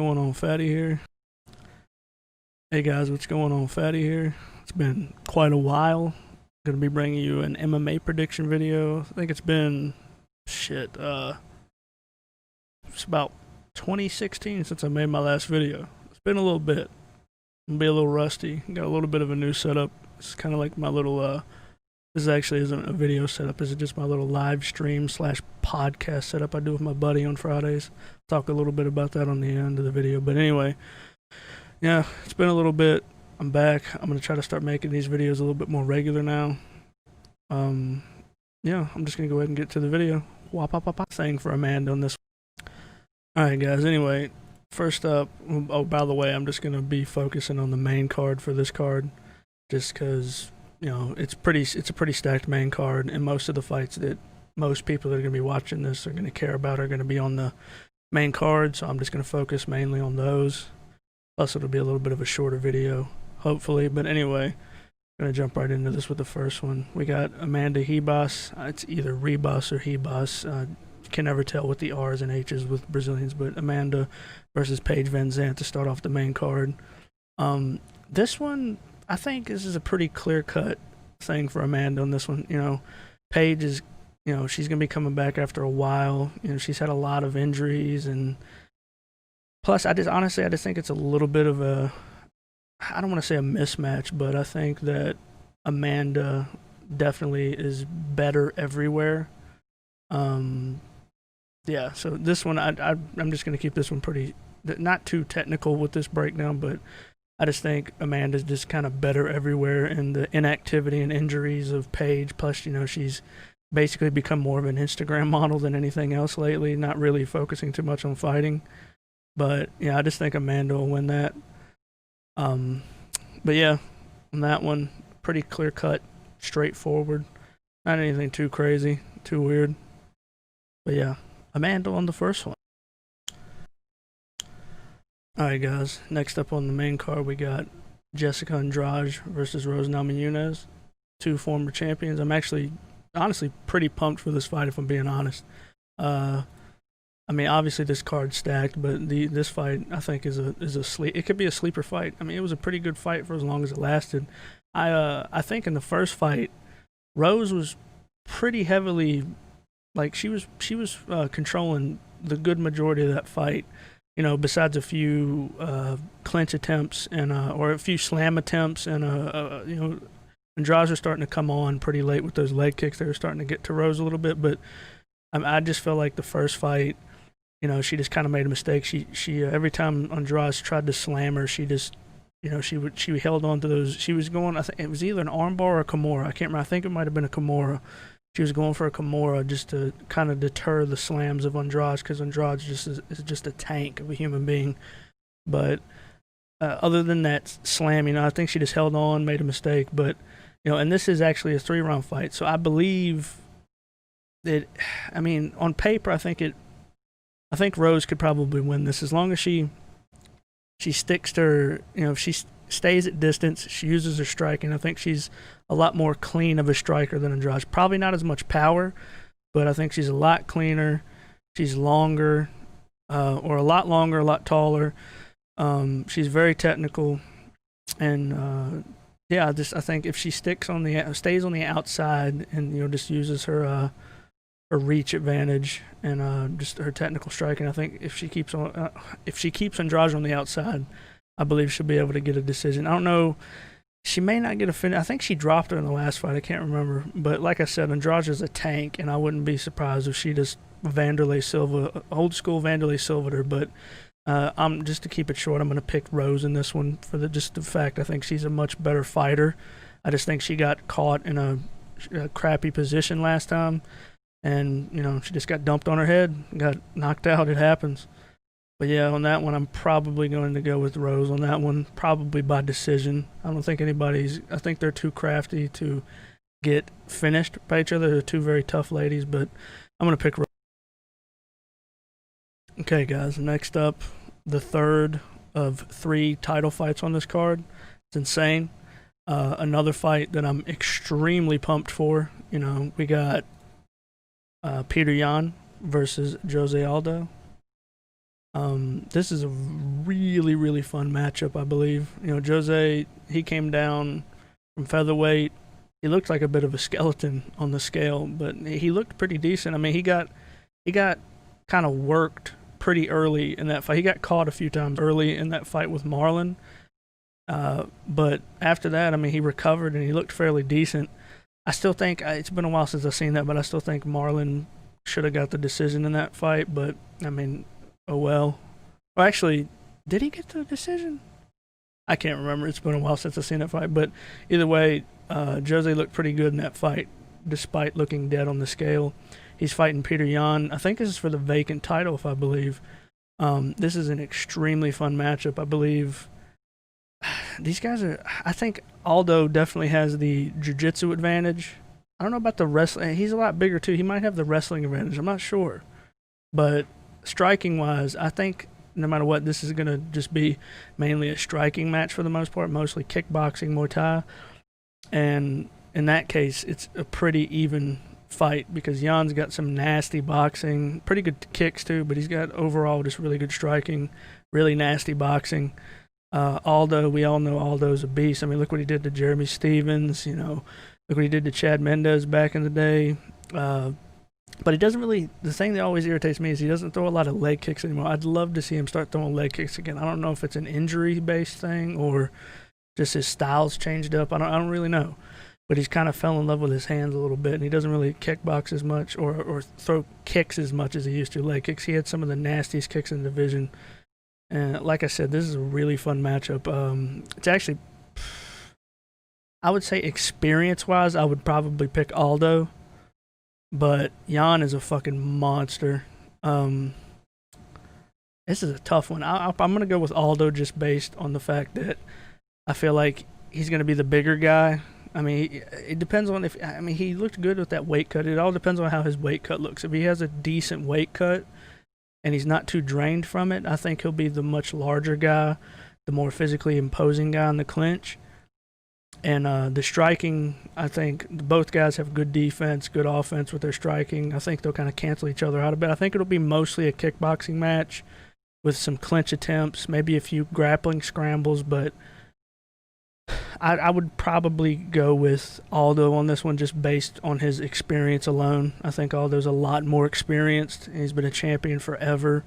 going on? Fatty here. Hey guys, what's going on? Fatty here. It's been quite a while. I'm gonna be bringing you an MMA prediction video. I think it's been it's about 2016 since I made my last video. It's been a little bit. I'm gonna be a little rusty. Got a little bit of a new setup. It's kind of like my little this actually isn't a video setup. This is just my little live stream slash podcast setup I do with my buddy on Fridays. Talk a little bit about that on the end of the video. But anyway, yeah, it's been a little bit. I'm back. I'm going to try to start making these videos a little bit more regular now. Yeah, I'm just going to go ahead and get to the video. Thing for Amanda on this one. Alright guys, anyway, first up, oh, by the way, I'm just going to be focusing on the main card for this card. Just because, you know, it's a pretty stacked main card, and most of the fights that most people that are going to be watching this are going to care about are going to be on the main card, so I'm just going to focus mainly on those. Plus, it'll be a little bit of a shorter video, hopefully. But anyway, I'm going to jump right into this with the first one. We got Amanda Ribas. It's either Ribas or Ribas. You can never tell with the R's and H's with Brazilians, but Amanda versus Paige Vanzant to start off the main card. This one, I think this is a pretty clear-cut thing for Amanda on this one. You know, Paige is, you know, she's going to be coming back after a while. You know, she's had a lot of injuries, and plus, I just think it's a little bit of a, I don't want to say a mismatch, but I think that Amanda definitely is better everywhere. Yeah, so this one, I'm just going to keep this one pretty, not too technical with this breakdown, but I just think Amanda's just kind of better everywhere, and the inactivity and injuries of Paige, plus, you know, she's basically become more of an Instagram model than anything else lately, not really focusing too much on fighting. But yeah, I just think Amanda will win that. But yeah, on that one, pretty clear cut, straightforward. Not anything too crazy, too weird. But yeah, Amanda on the first one. Alright guys, next up on the main card we got Jessica Andrade versus Rose Namajunas, two former champions. I'm actually honestly pretty pumped for this fight, if I'm being honest. I mean, obviously this card's stacked, but this fight I think is a sleep. It could be a sleeper fight. I mean, it was a pretty good fight for as long as it lasted. I think in the first fight, Rose was pretty heavily, like she was controlling the good majority of that fight. You know, besides a few clinch attempts and or a few slam attempts, and you know, Andrade was starting to come on pretty late with those leg kicks. They were starting to get to Rose a little bit, but I just felt like the first fight, you know, she just kind of made a mistake. She every time Andrade tried to slam her, she just, you know, she held on to those. She was going, I think it was either an armbar or a Kimura. I can't remember. I think it might have been a Kimura. She was going for a Kimura just to kind of deter the slams of Andrade, because Andrade is just a tank of a human being. But other than that slam, you know, I think she just held on, made a mistake. But, you know, and this is actually a 3-round fight, so I believe that, I mean, on paper, I think Rose could probably win this as long as she sticks to her, you know, if she stays at distance, she uses her striking. I think she's a lot more clean of a striker than Andrade. Probably not as much power, but I think she's a lot cleaner. She's longer, or a lot longer, a lot taller. She's very technical, and yeah, I think if she stays on the outside and, you know, just uses her reach advantage and just her technical striking, I think if she keeps Andrade on the outside, I believe she'll be able to get a decision. I don't know. She may not get a finish. I think she dropped her in the last fight. I can't remember. But like I said, Andrade is a tank, and I wouldn't be surprised if she just Vanderlei Silva, old school Vanderlei Silva her. But I'm just to keep it short, I'm going to pick Rose in this one for just the fact I think she's a much better fighter. I just think she got caught in a crappy position last time, and, you know, she just got dumped on her head, got knocked out. It happens. But yeah, on that one, I'm probably going to go with Rose on that one, probably by decision. I don't think I think they're too crafty to get finished by each other. They're two very tough ladies, but I'm going to pick Rose. Okay, guys, next up, the third of 3 title fights on this card. It's insane. Another fight that I'm extremely pumped for. You know, we got Peter Yan versus Jose Aldo. This is a really, really fun matchup, I believe. You know, Jose, he came down from featherweight. He looked like a bit of a skeleton on the scale, but he looked pretty decent. I mean, he got kind of worked pretty early in that fight. He got caught a few times early in that fight with Marlon. But after that, I mean, he recovered and he looked fairly decent. I still think, it's been a while since I've seen that, but I still think Marlon should have got the decision in that fight. But, I mean, oh well. Well, actually, did he get the decision? I can't remember. It's been a while since I've seen that fight. But either way, Jose looked pretty good in that fight, despite looking dead on the scale. He's fighting Peter Yan. I think this is for the vacant title, if I believe. This is an extremely fun matchup. I believe these guys are... I think Aldo definitely has the jiu-jitsu advantage. I don't know about the wrestling. He's a lot bigger, too. He might have the wrestling advantage. I'm not sure. But striking-wise, I think no matter what, this is going to just be mainly a striking match for the most part, mostly kickboxing, Muay Thai. And in that case, it's a pretty even fight because Jan's got some nasty boxing, pretty good kicks too, but he's got overall just really good striking, really nasty boxing. Aldo, we all know Aldo's a beast. I mean, look what he did to Jeremy Stevens, you know, look what he did to Chad Mendez back in the day. But he doesn't really, the thing that always irritates me is he doesn't throw a lot of leg kicks anymore. I'd love to see him start throwing leg kicks again. I don't know if it's an injury-based thing or just his style's changed up. I don't really know. But he's kind of fell in love with his hands a little bit, and he doesn't really kickbox as much or throw kicks as much as he used to, leg kicks. He had some of the nastiest kicks in the division. And like I said, this is a really fun matchup. It's actually, I would say experience-wise, I would probably pick Aldo. But Yan is a fucking monster. This is a tough one. I'm going to go with Aldo just based on the fact that I feel like he's going to be the bigger guy. I mean, it depends on if... I mean, he looked good with that weight cut. It all depends on how his weight cut looks. If he has a decent weight cut and he's not too drained from it, I think he'll be the much larger guy, the more physically imposing guy in the clinch. And the striking, I think both guys have good defense, good offense with their striking. I think they'll kind of cancel each other out a bit. I think it'll be mostly a kickboxing match with some clinch attempts, maybe a few grappling scrambles, but I would probably go with Aldo on this one just based on his experience alone. I think Aldo's a lot more experienced. He's been a champion forever.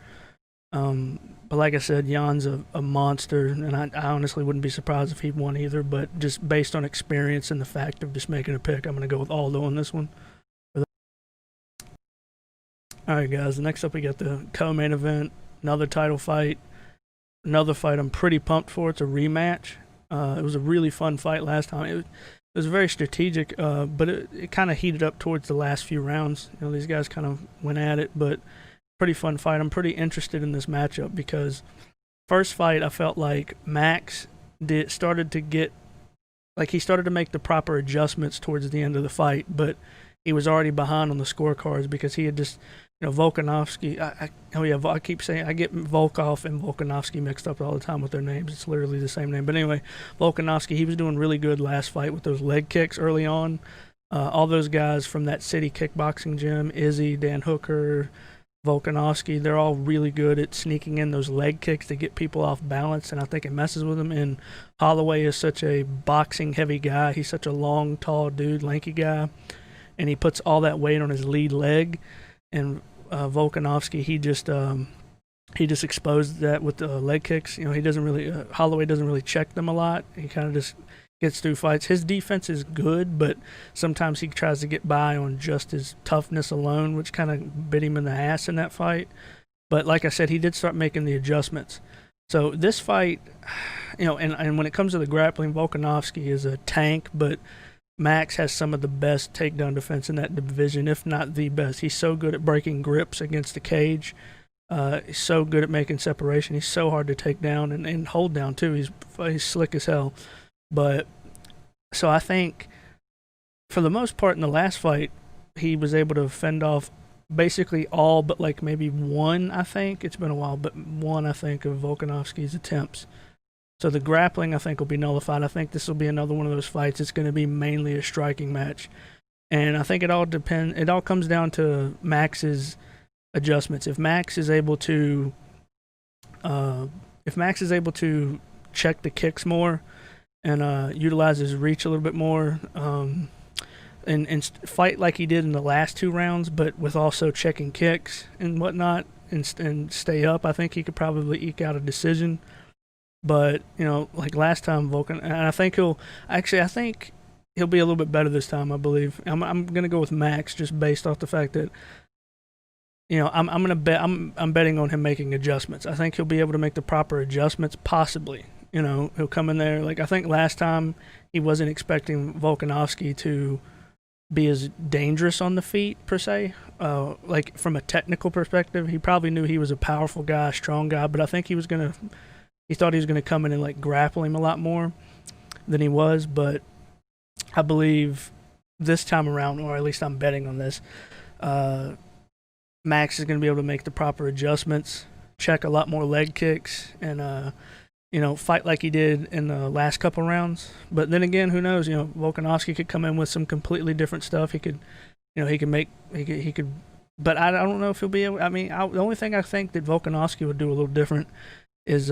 But like I said, Jan's a monster, and I honestly wouldn't be surprised if he won either, but just based on experience and the fact of just making a pick, I'm going to go with Aldo on this one. Alright guys, next up we got the co-main event, another title fight, another fight I'm pretty pumped for. It's a rematch. It was a really fun fight last time. It was very strategic, but it kind of heated up towards the last few rounds. You know, these guys kind of went at it, but pretty fun fight. I'm pretty interested in this matchup because first fight I felt like Max started to make the proper adjustments towards the end of the fight, but he was already behind on the scorecards because he had just, you know, Volkanovski. I keep saying I get Volkov and Volkanovski mixed up all the time with their names. It's literally the same name. But anyway, Volkanovski, he was doing really good last fight with those leg kicks early on. All those guys from that city kickboxing gym, Izzy, Dan Hooker, Volkanovski, they're all really good at sneaking in those leg kicks to get people off balance, and I think it messes with them. And Holloway is such a boxing-heavy guy. He's such a long, tall dude, lanky guy, and he puts all that weight on his lead leg. And Volkanovski, he just exposed that with the leg kicks. You know, he doesn't really Holloway doesn't really check them a lot. He kind of just gets through fights. His defense is good, but sometimes he tries to get by on just his toughness alone, which kind of bit him in the ass in that fight. But like I said, he did start making the adjustments. So this fight, you know, and when it comes to the grappling, Volkanovski is a tank, but Max has some of the best takedown defense in that division, if not the best. He's so good at breaking grips against the cage. He's so good at making separation. He's so hard to take down and hold down, too. He's slick as hell. But so I think for the most part in the last fight, he was able to fend off basically all but like maybe one, I think. It's been a while, but one, I think, of Volkanovski's attempts. So the grappling, I think, will be nullified. I think this will be another one of those fights. It's going to be mainly a striking match. And I think it all comes down to Max's adjustments. If Max is able to if Max is able to check the kicks more and utilize his reach a little bit more, and fight like he did in the last 2 rounds, but with also checking kicks and whatnot, and stay up, I think he could probably eke out a decision. But like last time, Volkan, and I think he'll be a little bit better this time. I believe I'm gonna go with Max just based off the fact that I'm betting on him making adjustments. I think he'll be able to make the proper adjustments, possibly. He'll come in there like I think last time he wasn't expecting Volkanovski to be as dangerous on the feet per se. Like from a technical perspective, he probably knew he was a powerful guy, strong guy, but I think he thought he was gonna come in and like grapple him a lot more than he was. But I believe this time around, or at least I'm betting on this, Max is gonna be able to make the proper adjustments, check a lot more leg kicks, and fight like he did in the last couple rounds. But then again, who knows? Volkanovski could come in with some completely different stuff. He could, he could. But I don't know if he'll be able. I mean, the only thing I think that Volkanovski would do a little different is,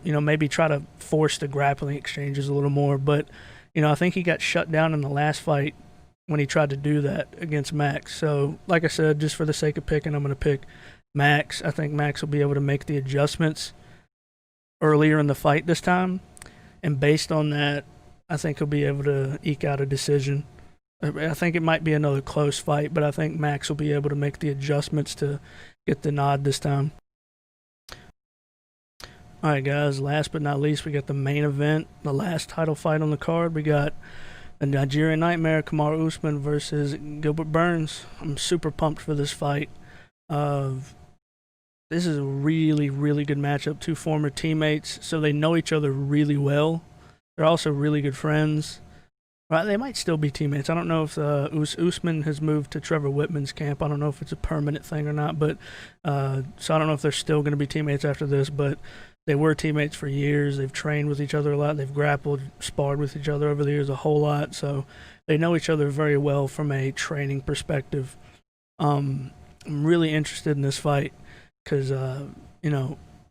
maybe try to force the grappling exchanges a little more. But, I think he got shut down in the last fight when he tried to do that against Max. So, like I said, just for the sake of picking, I'm going to pick Max. I think Max will be able to make the adjustments earlier in the fight this time, and based on that, I think he'll be able to eke out a decision. I think it might be another close fight, but I think Max will be able to make the adjustments to get the nod this time. Alright guys, last but not least, we got the main event, the last title fight on the card. We got the Nigerian Nightmare, Kumari Usman versus Gilbert Burns. I'm super pumped for this fight. This is a really, really good matchup. 2 former teammates, so they know each other really well. They're also really good friends. Well, they might still be teammates. I don't know if Usman has moved to Trevor Whitman's camp. I don't know if it's a permanent thing or not. But so I don't know if they're still going to be teammates after this. But they were teammates for years. They've trained with each other a lot. They've grappled, sparred with each other over the years a whole lot. So they know each other very well from a training perspective. I'm really interested in this fight, because,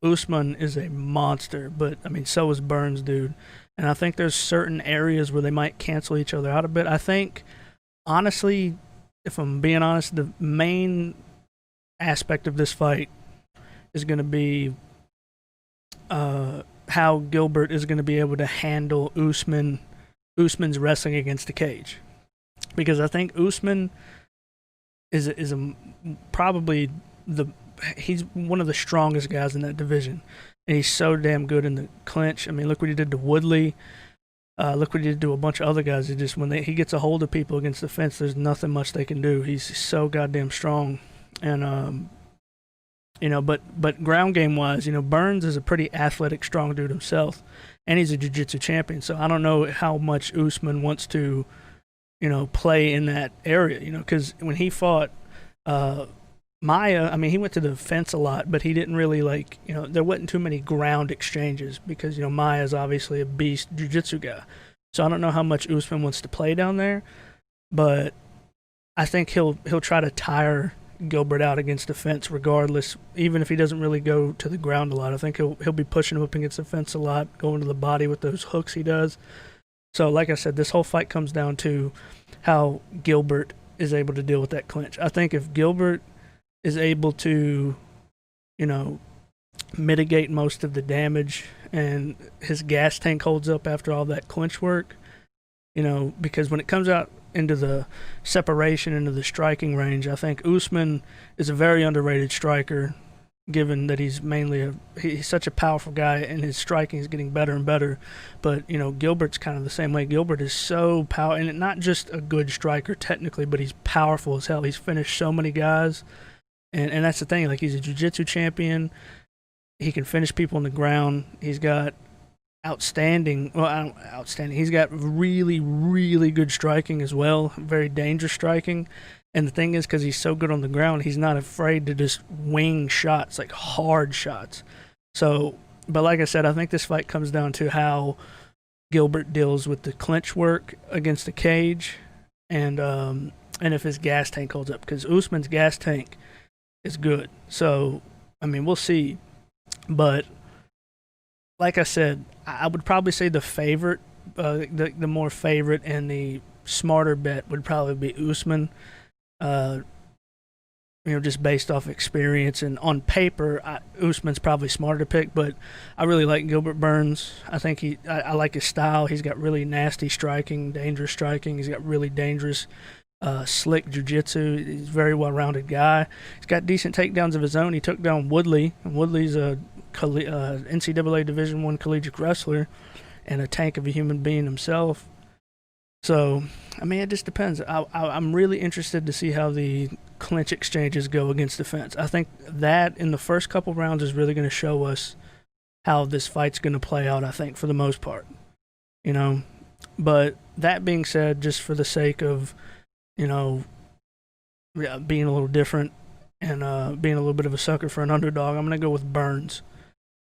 Usman is a monster, but, so is Burns, dude. And I think there's certain areas where they might cancel each other out a bit. I think, honestly, if I'm being honest, the main aspect of this fight is going to be how Gilbert is going to be able to handle Usman's wrestling against the cage. Because I think Usman is probably he's one of the strongest guys in that division, and he's so damn good in the clinch. Look what he did to Woodley. Look what he did to a bunch of other guys. He gets a hold of people against the fence, there's nothing much they can do. He's so goddamn strong, and but ground game wise, Burns is a pretty athletic, strong dude himself, and he's a jiu-jitsu champion. So I don't know how much Usman wants to, play in that area. Because when he fought Maya, he went to the fence a lot, but he didn't really there wasn't too many ground exchanges because, Maya's obviously a beast jiu-jitsu guy. So I don't know how much Usman wants to play down there, but I think he'll try to tire Gilbert out against the fence regardless, even if he doesn't really go to the ground a lot. I think he'll be pushing him up against the fence a lot, going to the body with those hooks he does. So like I said, this whole fight comes down to how Gilbert is able to deal with that clinch. I think if Gilbert is able to, mitigate most of the damage and his gas tank holds up after all that clinch work, because when it comes out into the separation, into the striking range, I think Usman is a very underrated striker, given that he's such a powerful guy and his striking is getting better and better. But, Gilbert's kind of the same way. Gilbert is so powerful, and not just a good striker technically, but he's powerful as hell. He's finished so many guys. And that's the thing, he's a jiu-jitsu champion. He can finish people on the ground. He's got outstanding. He's got really, really good striking as well. Very dangerous striking. And the thing is, because he's so good on the ground, he's not afraid to just wing shots, hard shots. So, but like I said, I think this fight comes down to how Gilbert deals with the clinch work against the cage, and if his gas tank holds up. Because Usman's gas tank is good. So, we'll see. But like I said, I would probably say the favorite, the more favorite and the smarter bet would probably be Usman. Uh, just based off experience and on paper, Usman's probably smarter to pick, but I really like Gilbert Burns. I think I like his style. He's got really nasty striking, dangerous striking. He's got really dangerous, slick jiu-jitsu. He's a very well-rounded guy. He's got decent takedowns of his own. He took down Woodley, and Woodley's a NCAA Division I collegiate wrestler and a tank of a human being himself. So, I mean, it just depends. I'm really interested to see how the clinch exchanges go against the fence. I think that in the first couple rounds is really going to show us how this fight's going to play out, I think, for the most part. But that being said, just for the sake of, being a little different and being a little bit of a sucker for an underdog, I'm going to go with Burns.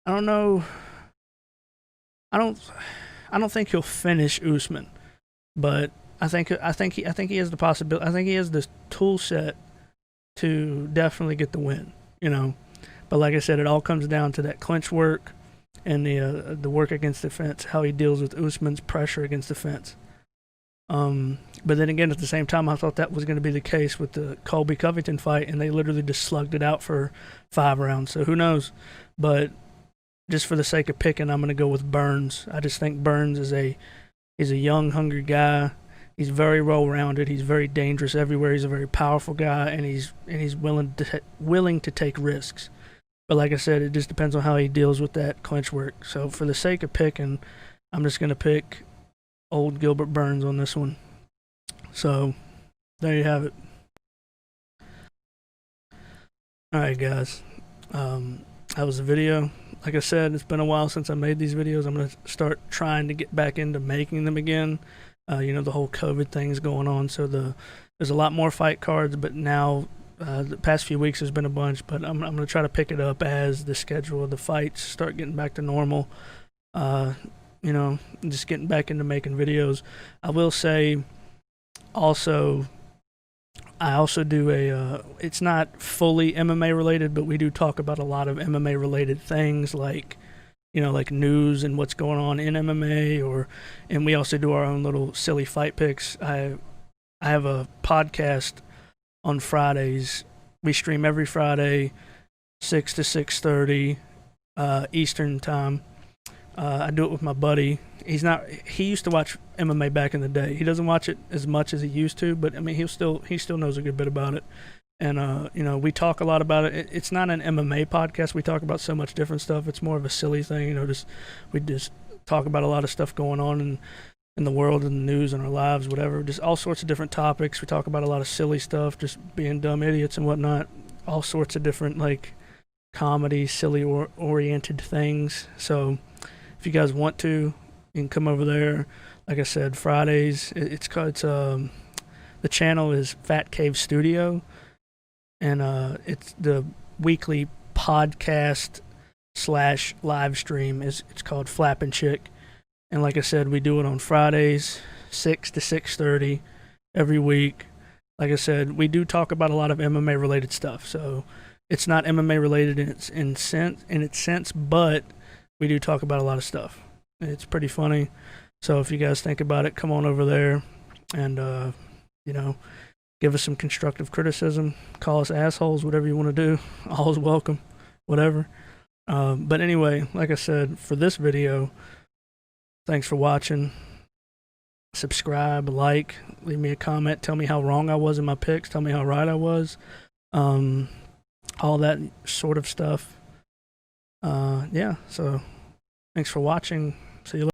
I don't know. I don't think he'll finish Usman. But I think he has the possibility. I think he has the tool set to definitely get the win. But like I said, it all comes down to that clinch work and the work against the fence, how he deals with Usman's pressure against the fence. But then again, at the same time, I thought that was going to be the case with the Colby Covington fight, and they literally just slugged it out for 5 rounds. So who knows? But just for the sake of picking, I'm going to go with Burns. I just think Burns is He's a young, hungry guy. He's very well-rounded. He's very dangerous everywhere. He's a very powerful guy, and he's willing to take risks. But like I said, it just depends on how he deals with that clinch work. So for the sake of picking, I'm just going to pick old Gilbert Burns on this one. So there you have it. All right, guys. That was the video. Like I said, it's been a while since I made these videos. I'm going to start trying to get back into making them again. The whole COVID thing's going on, so there's a lot more fight cards, but now the past few weeks there's been a bunch, but I'm going to try to pick it up as the schedule of the fights start getting back to normal. Just getting back into making videos. I will say also, I also do it's not fully MMA related, but we do talk about a lot of MMA related things like news and what's going on in MMA, and we also do our own little silly fight picks. I have a podcast on Fridays. We stream every Friday, 6 to 6:30 Eastern time. I do it with my buddy. He used to watch MMA back in the day. He doesn't watch it as much as he used to, but I mean, he still knows a good bit about it. And we talk a lot about it. It's not an MMA podcast. We talk about so much different stuff. It's more of a silly thing, we just talk about a lot of stuff going on in the world and the news and our lives, whatever. Just all sorts of different topics. We talk about a lot of silly stuff, just being dumb idiots and whatnot. All sorts of different comedy, silly oriented things. So if you guys want to, you can come over there. Like I said, Fridays. The channel is FatCaveStudio, and it's the weekly podcast / live stream. It's called Flappin' Chick, and like I said, we do it on Fridays, 6 to 6:30 every week. Like I said, we do talk about a lot of MMA related stuff. So it's not MMA related in its sense, but we do talk about a lot of stuff. It's pretty funny. So if you guys think about it, come on over there and, give us some constructive criticism. Call us assholes, whatever you want to do. All's welcome, whatever. But anyway, like I said, for this video, thanks for watching. Subscribe, leave me a comment. Tell me how wrong I was in my picks. Tell me how right I was. All that sort of stuff. So thanks for watching. See you later.